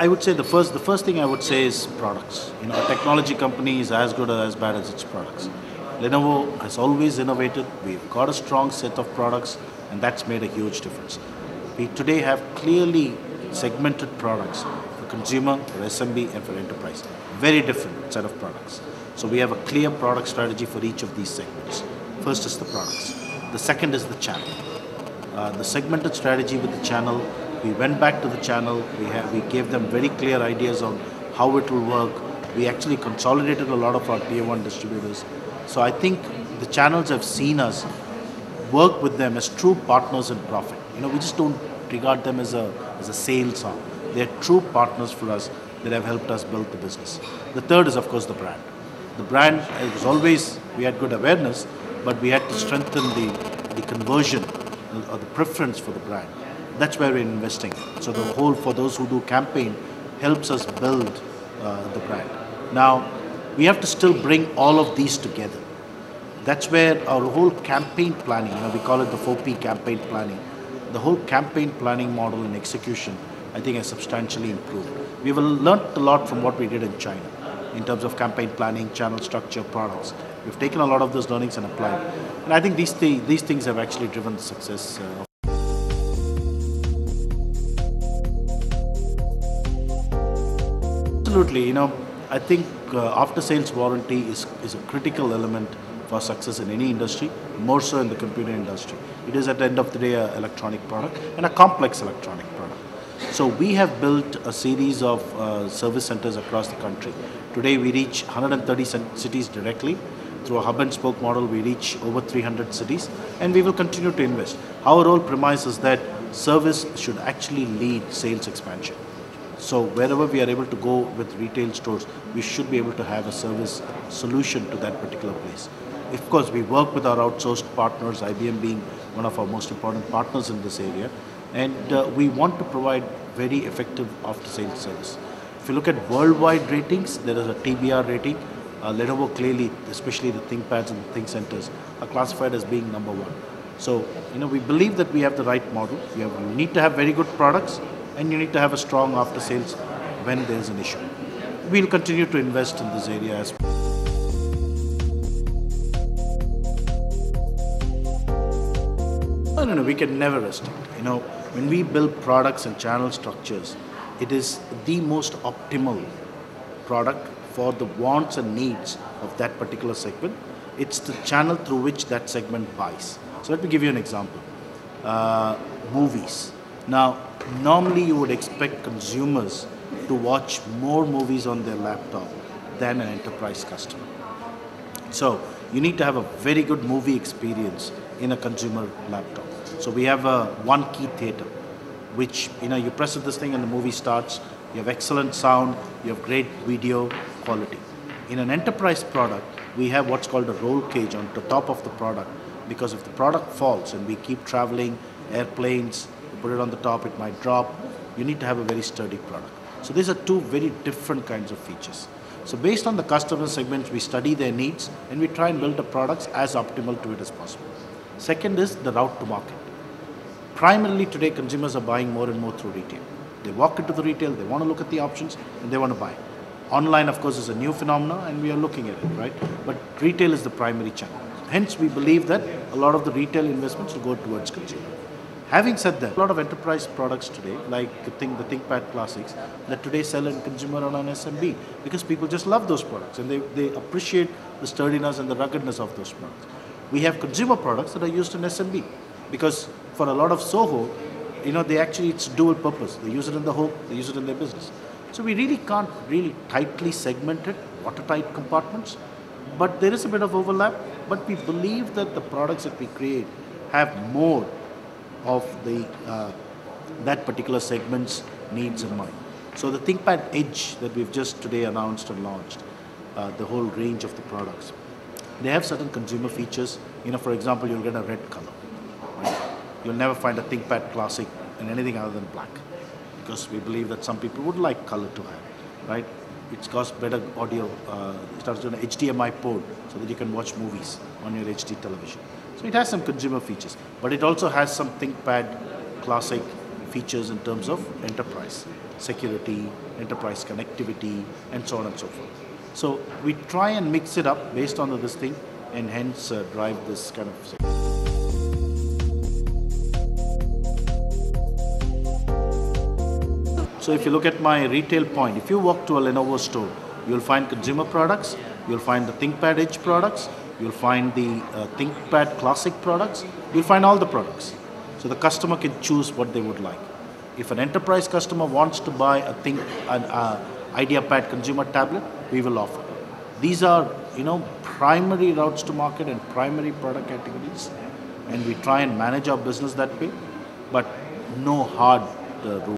I would say the first thing I would say is products. A technology company is as good or as bad as its products. Lenovo has always innovated. We've got a strong set of products, and that's made a huge difference. We today have clearly segmented products for consumer, for SMB, and for enterprise. Very different set of products. So we have a clear product strategy for each of these segments. First is the products. The second is the channel. The segmented strategy with the channel, we went back to the channel, we gave them very clear ideas on how it will work. We actually consolidated a lot of our tier 1 distributors. So I think the channels have seen us work with them as true partners in profit. We just don't regard them as a sales arm. They're true partners for us that have helped us build the business. The third is, of course, the brand. The brand, it was always, we had good awareness, but we had to strengthen the conversion or the preference for the brand. That's where we're investing. So for those who do campaign, helps us build the brand. Now, we have to still bring all of these together. That's where our whole campaign planning, we call it the 4P campaign planning. The whole campaign planning model and execution, I think, has substantially improved. We've learned a lot from what we did in China in terms of campaign planning, channel structure, products. We've taken a lot of those learnings and applied. And I think these things have actually driven the success of Absolutely. I think after-sales warranty is a critical element for success in any industry, more so in the computer industry. It is at the end of the day an electronic product and a complex electronic product. So we have built a series of service centers across the country. Today we reach 130 cities directly. Through a hub and spoke model, we reach over 300 cities, and we will continue to invest. Our whole premise is that service should actually lead sales expansion. So wherever we are able to go with retail stores, we should be able to have a service solution to that particular place. Of course, we work with our outsourced partners, IBM being one of our most important partners in this area, and we want to provide very effective after-sales service. If you look at worldwide ratings, there is a TBR rating. Lenovo clearly, especially the ThinkPads and the ThinkCenters, are classified as being number 1. So, we believe that we have the right model. You need to have very good products, and you need to have a strong after-sales when there is an issue. We'll continue to invest in this area as well. No, we can never restrict. When we build products and channel structures, it is the most optimal product for the wants and needs of that particular segment. It's the channel through which that segment buys. So let me give you an example. Movies. Now, normally you would expect consumers to watch more movies on their laptop than an enterprise customer. So you need to have a very good movie experience in a consumer laptop. So we have a one key theater, which you press this thing and the movie starts. You have excellent sound, you have great video quality. In an enterprise product, we have what's called a roll cage on the top of the product, because if the product falls and we keep traveling, airplanes, you put it on the top, it might drop. You need to have a very sturdy product. So these are two very different kinds of features. So based on the customer segments, we study their needs and we try and build the products as optimal to it as possible. Second is the route to market. Primarily today, consumers are buying more and more through retail. They walk into the retail, they want to look at the options, and they want to buy. Online, of course, is a new phenomenon, and we are looking at it, right? But retail is the primary channel. Hence, we believe that a lot of the retail investments will go towards consumer. Having said that, a lot of enterprise products today, like the ThinkPad Classics, that today sell in consumer and on SMB, because people just love those products, and they appreciate the sturdiness and the ruggedness of those products. We have consumer products that are used in SMB, because for a lot of SOHO, it's dual purpose. They use it in the home, they use it in their business. So we really can't tightly segment it, watertight compartments, but there is a bit of overlap. But we believe that the products that we create have more of that particular segment's needs in mind. So the ThinkPad Edge that we've just today announced and launched, the whole range of the products, they have certain consumer features. For example, you'll get a red color. Right? You'll never find a ThinkPad Classic in anything other than black, because we believe that some people would like color to have, right? It's got better audio. It has an HDMI port so that you can watch movies on your HD television. So it has some consumer features, but it also has some ThinkPad Classic features in terms of enterprise, security, enterprise connectivity, and so on and so forth. So we try and mix it up based on this thing, and hence drive this kind of thing. So if you look at my retail point, if you walk to a Lenovo store, you'll find consumer products, you'll find the ThinkPad Edge products, you'll find the ThinkPad Classic products, you'll find all the products. So the customer can choose what they would like. If an enterprise customer wants to buy an IdeaPad consumer tablet, we will offer. These are, primary routes to market and primary product categories, and we try and manage our business that way, but no hard rules.